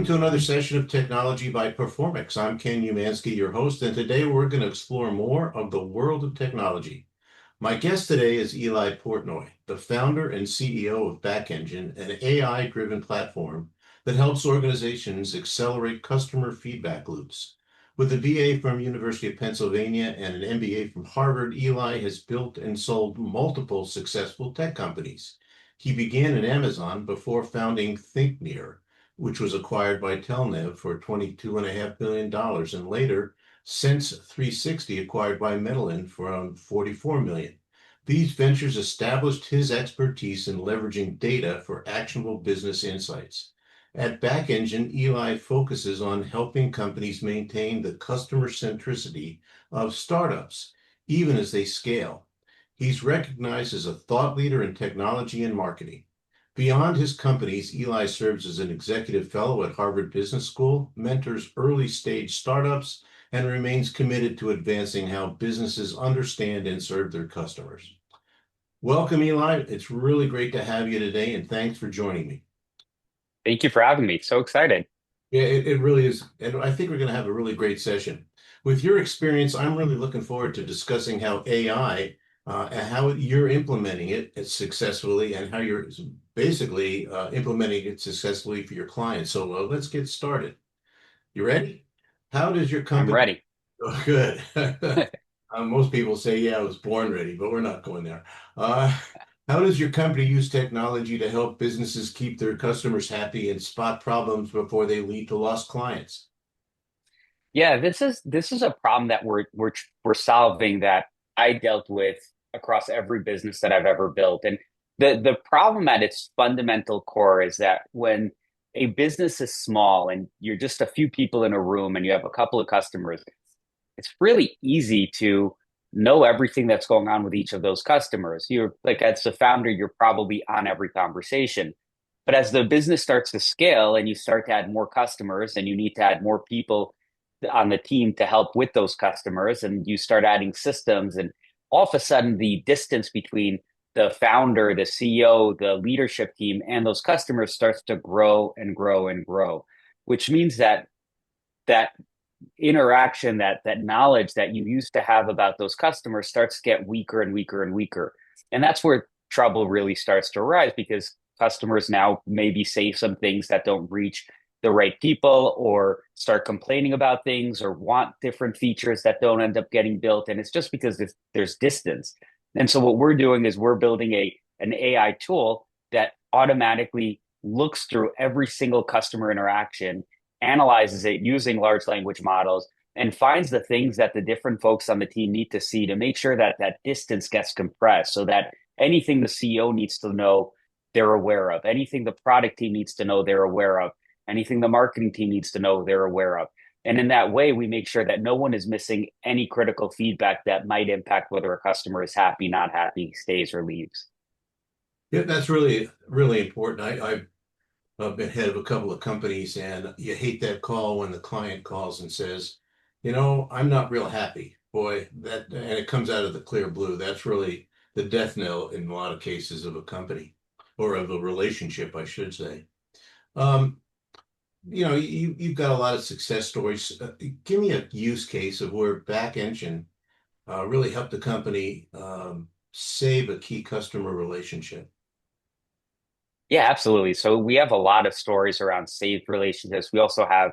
to another session of Technology by Performix. I'm Ken Umansky, your host, and today we're going to explore more of the world of technology. My guest today is Eli Portnoy, the founder and CEO of BackEngine, an AI-driven platform that helps organizations accelerate customer feedback loops. With a BA from University of Pennsylvania and an MBA from Harvard, Eli has built and sold multiple successful tech companies. He began at Amazon before founding ThinkNear, which was acquired by Telnev for $22.5 billion, and later Sense 360 acquired by Medellin for around $44 million. These ventures established his expertise in leveraging data for actionable business insights. At BackEngine, Eli focuses on helping companies maintain the customer centricity of startups, even as they scale. He's recognized as a thought leader in technology and marketing. Beyond his companies, Eli serves as an executive fellow at Harvard Business School, mentors early-stage startups, and remains committed to advancing how businesses understand and serve their customers. Welcome, Eli. It's really great to have you today, and thanks for joining me. Thank you for having me. So excited. Yeah, it really is. And I think we're going to have a really great session. With your experience, I'm really looking forward to discussing how AI and how you're implementing it successfully and how you're basically implementing it successfully for your clients. So let's get started. You ready? How does your I'm company? ready. Oh, good. Most people say, yeah, I was born ready, but we're not going there. Uh, how does your company use technology to help businesses keep their customers happy and spot problems before they lead to lost clients? Yeah, this is a problem that we're solving that I dealt with across every business that I've ever built. And the problem at its fundamental core is that when a business is small and you're just a few people in a room and you have a couple of customers, it's really easy to know everything that's going on with each of those customers. You're like, as the founder, you're probably on every conversation. But as the business starts to scale and you start to add more customers and you need to add more people on the team to help with those customers, and you start adding systems, and all of a sudden the distance between the founder, the CEO, the leadership team, and those customers starts to grow and grow and grow, which means that interaction, that knowledge that you used to have about those customers starts to get weaker and weaker and weaker. And that's where trouble really starts to arise, because customers now maybe say some things that don't reach the right people, or start complaining about things, or want different features that don't end up getting built. And it's just because there's distance. And so what we're doing is we're building an AI tool that automatically looks through every single customer interaction, analyzes it using large language models, and finds the things that the different folks on the team need to see to make sure that that distance gets compressed, so that anything the CEO needs to know, they're aware of. Anything the product team needs to know, they're aware of. Anything the marketing team needs to know, they're aware of. And in that way, we make sure that no one is missing any critical feedback that might impact whether a customer is happy, not happy, stays, or leaves. Yeah, that's really, really important. I've been head of a couple of companies, and you hate that call when the client calls and says, I'm not real happy. Boy, and it comes out of the clear blue. That's really the death knell in a lot of cases of a company or of a relationship, I should say. Um, you've got a lot of success stories. Give me a use case of where Back Engine really helped the company save a key customer relationship. Yeah, absolutely. So we have a lot of stories around saved relationships. We also have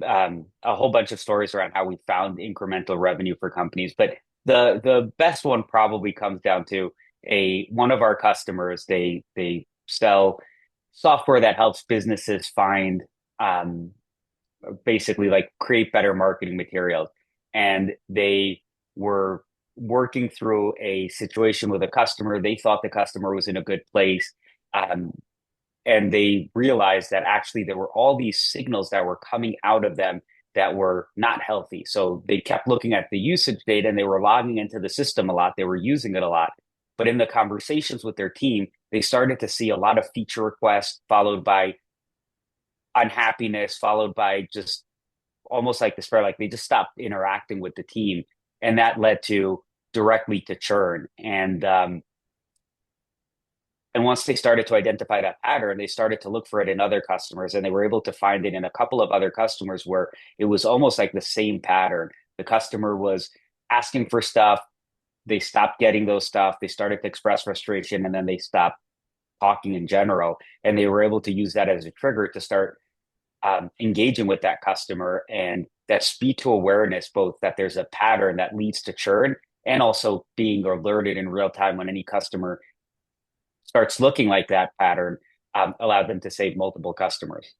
a whole bunch of stories around how we found incremental revenue for companies. But the best one probably comes down to a one of our customers. They sell software that helps businesses find um, basically like create better marketing materials. And they were working through a situation with a customer. They thought the customer was in a good place. Um, and they realized that actually there were all these signals that were coming out of them that were not healthy. So they kept looking at the usage data, and they were logging into the system a lot. They were using it a lot. But in the conversations with their team, they started to see a lot of feature requests followed by unhappiness, followed by just almost like despair. Like they just stopped interacting with the team. And that led to directly to churn. And And once they started to identify that pattern, they started to look for it in other customers, and they were able to find it in a couple of other customers where it was almost like the same pattern. The customer was asking for stuff, they stopped getting those stuff, they started to express frustration, and then they stopped talking in general. And they were able to use that as a trigger to start engaging with that customer, and that speed to awareness, both that there's a pattern that leads to churn and also being alerted in real time when any customer starts looking like that pattern, allowed them to save multiple customers.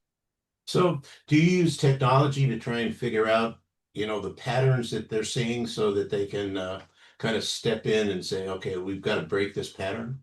So do you use technology to try and figure out, the patterns that they're seeing so that they can kind of step in and say, okay, we've got to break this pattern?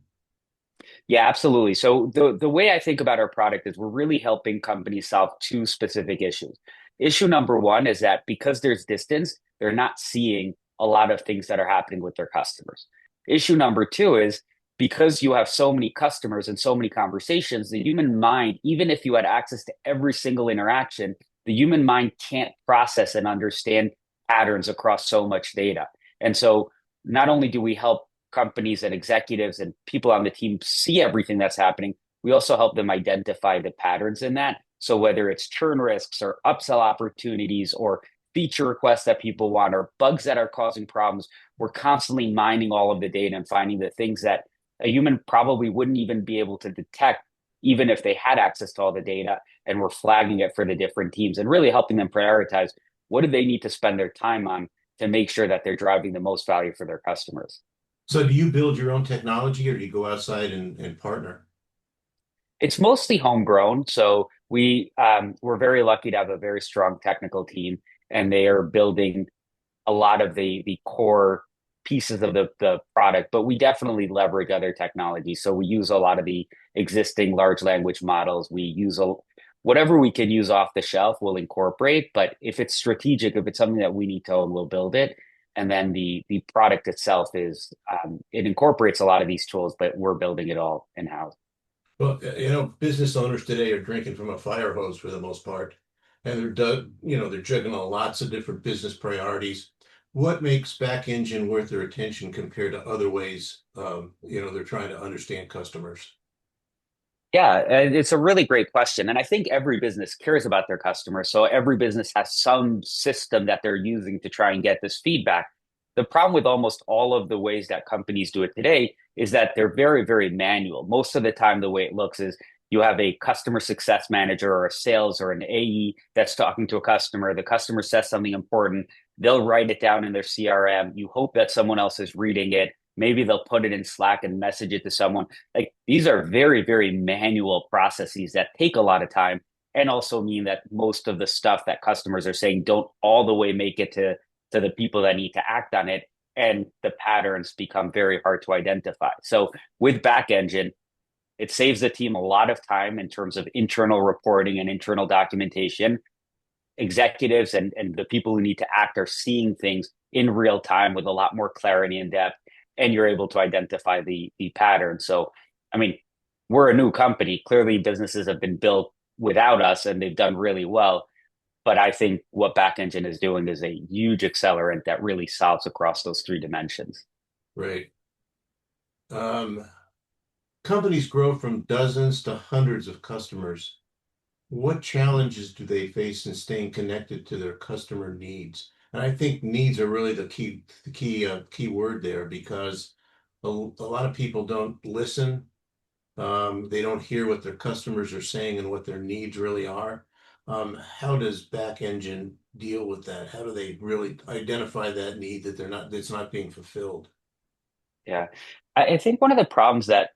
Yeah, absolutely. So the way I think about our product is we're really helping companies solve two specific issues. Issue number one is that because there's distance, they're not seeing a lot of things that are happening with their customers. Issue number two is because you have so many customers and so many conversations, the human mind, even if you had access to every single interaction, the human mind can't process and understand patterns across so much data. And so not only do we help companies and executives and people on the team see everything that's happening, we also help them identify the patterns in that. So whether it's churn risks or upsell opportunities or feature requests that people want or bugs that are causing problems, we're constantly mining all of the data and finding the things that a human probably wouldn't even be able to detect, even if they had access to all the data. And we're flagging it for the different teams and really helping them prioritize what do they need to spend their time on to make sure that they're driving the most value for their customers. So do you build your own technology or do you go outside and partner? It's mostly homegrown, so we're very lucky to have a very strong technical team, and they are building a lot of the core pieces of the product. But we definitely leverage other technologies. So we use a lot of the existing large language models. We use whatever we can use off the shelf, we'll incorporate. But if it's strategic, if it's something that we need to own, we'll build it. And then the product itself is it incorporates a lot of these tools, but we're building it all in house. Well, business owners today are drinking from a fire hose for the most part, and they're juggling lots of different business priorities. What makes back engine worth their attention compared to other ways, they're trying to understand customers? Yeah, and it's a really great question. And I think every business cares about their customers. So every business has some system that they're using to try and get this feedback. The problem with almost all of the ways that companies do it today is that they're very, very manual. Most of the time, the way it looks is you have a customer success manager or a sales or an AE that's talking to a customer. The customer says something important. They'll write it down in their CRM. You hope that someone else is reading it. Maybe they'll put it in Slack and message it to someone. Like these are very, very manual processes that take a lot of time and also mean that most of the stuff that customers are saying don't all the way make it to the people that need to act on it. And the patterns become very hard to identify. So with Back Engine, it saves the team a lot of time in terms of internal reporting and internal documentation. Executives and the people who need to act are seeing things in real time with a lot more clarity and depth, and you're able to identify the pattern. So, I mean, we're a new company. Clearly, businesses have been built without us, and they've done really well. But I think what Back Engine is doing is a huge accelerant that really solves across those three dimensions. Right. Um, Companies grow from dozens to hundreds of customers. What challenges do they face in staying connected to their customer needs? And I think needs are really the key word there because a lot of people don't listen. They don't hear what their customers are saying and what their needs really are. How does Back Engine deal with that? How do they really identify that need that's not being fulfilled? Yeah. I think one of the problems that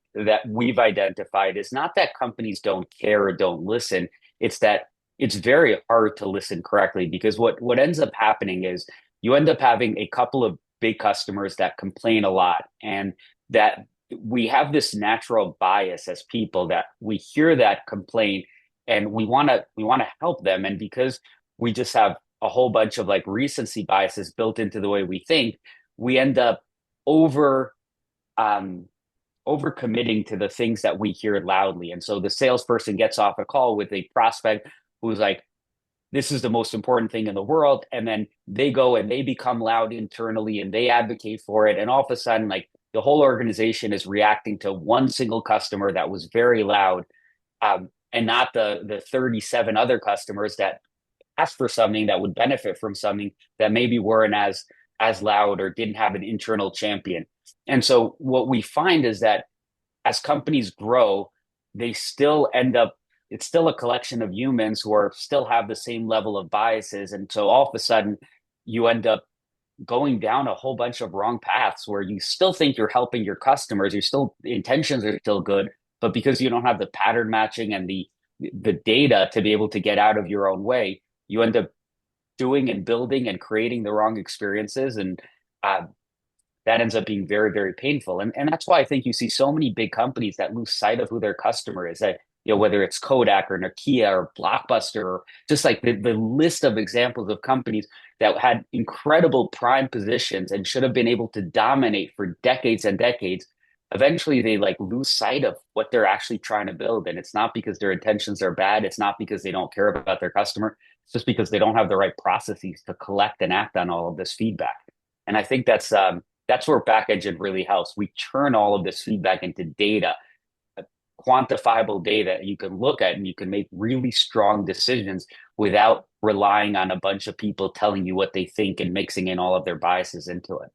we've identified is not that companies don't care or don't listen. It's that it's very hard to listen correctly because what ends up happening is you end up having a couple of big customers that complain a lot, and that we have this natural bias as people that we hear that complaint and we want to help them. And because we just have a whole bunch of like recency biases built into the way we think, we end up over um, over committing to the things that we hear loudly. And so the salesperson gets off a call with a prospect who's like, this is the most important thing in the world. And then they go and they become loud internally and they advocate for it. And all of a sudden, like the whole organization is reacting to one single customer that was very loud, and not the 37 other customers that asked for something that would benefit from something that maybe weren't as loud or didn't have an internal champion. And so what we find is that as companies grow, they still end up, it's still a collection of humans who are still have the same level of biases. And so all of a sudden you end up going down a whole bunch of wrong paths where you still think you're helping your customers, you're still the intentions are still good, but because you don't have the pattern matching and the data to be able to get out of your own way, you end up doing and building and creating the wrong experiences. And uh, that ends up being very, very painful. And that's why I think you see so many big companies that lose sight of who their customer is. That, whether it's Kodak or Nokia or Blockbuster, or just like the list of examples of companies that had incredible prime positions and should have been able to dominate for decades and decades. Eventually they like lose sight of what they're actually trying to build. And it's not because their intentions are bad. It's not because they don't care about their customer. It's just because they don't have the right processes to collect and act on all of this feedback. And I think that's where back engine really helps. We turn all of this feedback into data, quantifiable data you can look at, and you can make really strong decisions without relying on a bunch of people telling you what they think and mixing in all of their biases into it.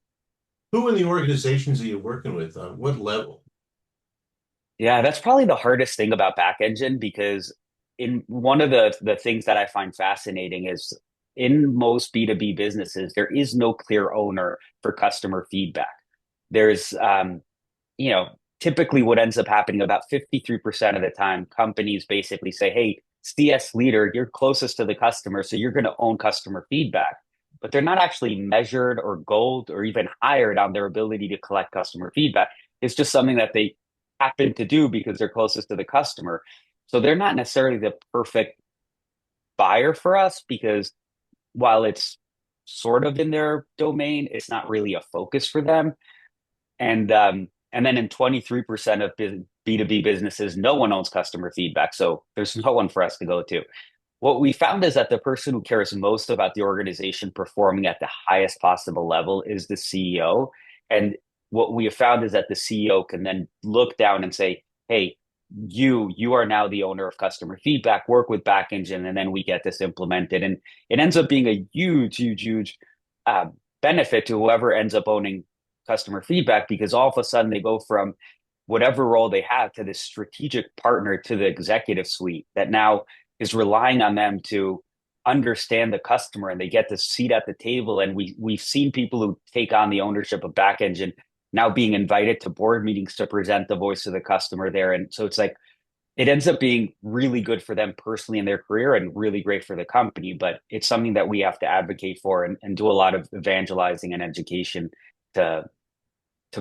Who in the organizations are you working with? On what level? Yeah, that's probably the hardest thing about back engine, because in one of the things that I find fascinating is in most B2B businesses, there is no clear owner for customer feedback. There's you know, typically what ends up happening about 53% of the time, companies basically say, hey, CS leader, you're closest to the customer, so you're going to own customer feedback. But they're not actually measured or gold or even hired on their ability to collect customer feedback. It's just something that they happen to do because they're closest to the customer. So they're not necessarily the perfect buyer for us, because while it's sort of in their domain, it's not really a focus for them. And then in 23% of B2B businesses, no one owns customer feedback. So there's no one for us to go to. What we found is that the person who cares most about the organization performing at the highest possible level is the CEO. And what we have found is that the CEO can then look down and say, hey, you are now the owner of customer feedback, work with back engine, and then we get this implemented. And it ends up being a huge, huge, huge uh, benefit to whoever ends up owning customer feedback, because all of a sudden they go from whatever role they have to this strategic partner to the executive suite that now is relying on them to understand the customer, and they get the seat at the table. And we've seen people who take on the ownership of back engine now being invited to board meetings to present the voice of the customer there. And so it's like it ends up being really good for them personally in their career and really great for the company. But it's something that we have to advocate for and do a lot of evangelizing and education to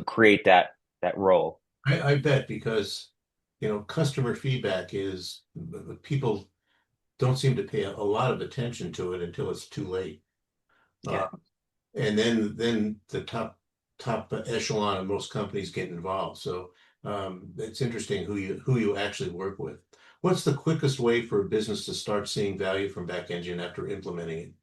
create that role. I bet because, customer feedback is people don't seem to pay a lot of attention to it until it's too late. Uh, Yeah. and then the top echelon of most companies get involved. So it's interesting who you actually work with. What's the quickest way for a business to start seeing value from back engine after implementing it?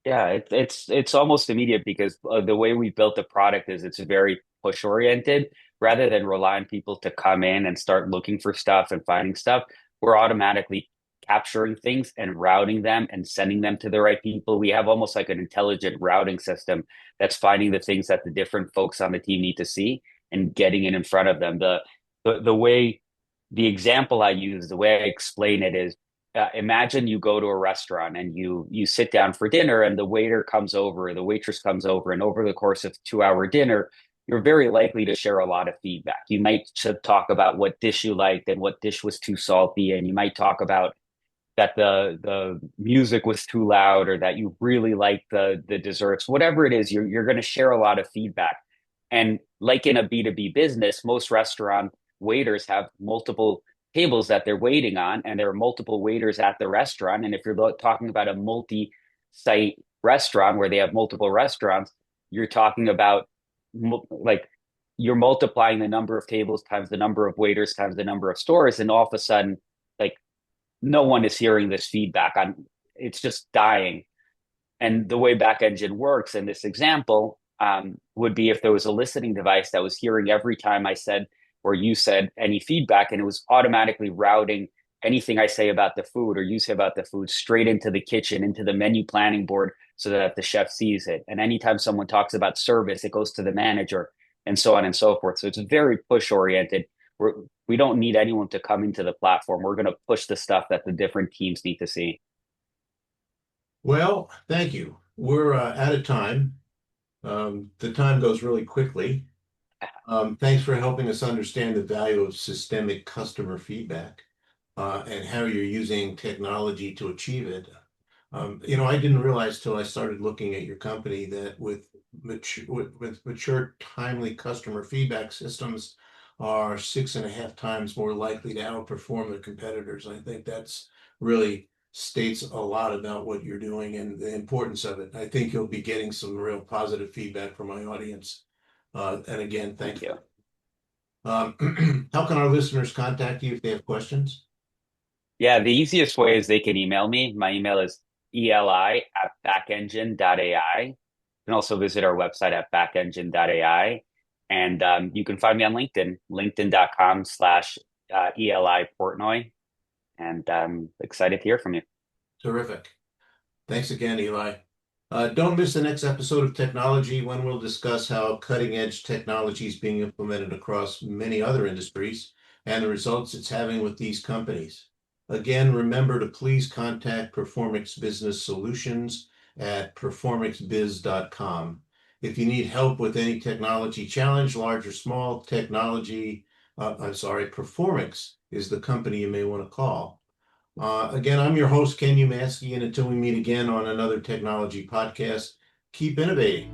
Yeah, it's almost immediate, because the way we built the product is it's very push oriented. Rather than rely on people to come in and start looking for stuff and finding stuff, we're automatically capturing things and routing them and sending them to the right people. We have almost like an intelligent routing system that's finding the things that the different folks on the team need to see and getting it in front of them. The way the example I use, the way I explain it is, imagine you go to a restaurant and you sit down for dinner, and the waiter comes over, the waitress comes over, and over the course of 2 hour dinner, you're very likely to share a lot of feedback. You might talk about what dish you liked and what dish was too salty, and you might talk about that the music was too loud, or that you really like the desserts. Whatever it is, you're going to share a lot of feedback. And like in a B2B business, most restaurant waiters have multiple tables that they're waiting on, and there are multiple waiters at the restaurant. And if you're talking about a multi-site restaurant where they have multiple restaurants, you're talking about like you're multiplying the number of tables times the number of waiters times the number of stores, and all of a sudden, like, no one is hearing this feedback on, it's just dying. And the way back engine works in this example, would be if there was a listening device that was hearing every time I said or you said any feedback, and it was automatically routing anything I say about the food or you say about the food straight into the kitchen, into the menu planning board so that the chef sees it. And anytime someone talks about service, it goes to the manager and so on and so forth. So it's very push oriented. We don't need anyone to come into the platform. We're going to push the stuff that the different teams need to see. Well, thank you. We're out of time. The time goes really quickly. Thanks for helping us understand the value of systemic customer feedback and how you're using technology to achieve it. I didn't realize till I started looking at your company that with mature, timely customer feedback systems are 6.5 times more likely to outperform their competitors. I think that's really states a lot about what you're doing and the importance of it. I think you'll be getting some real positive feedback from my audience. And again, Thank thank you. you. How can our listeners contact you if they have questions? Yeah, the easiest way is they can email me. My email is eli@backengine.ai. You can also visit our website at backengine.ai. And you can find me on LinkedIn, linkedin.com/, Eli Portnoy. And I'm excited to hear from you. Terrific. Thanks again, Eli. Don't miss the next episode of Technology when we'll discuss how cutting edge technology is being implemented across many other industries and the results it's having with these companies. Again, remember to please contact Performix Business Solutions at performixbiz.com. If you need help with any technology challenge, large or small, Performix is the company you may want to call. Again, I'm your host, Ken Umansky, and until we meet again on another technology podcast, keep innovating.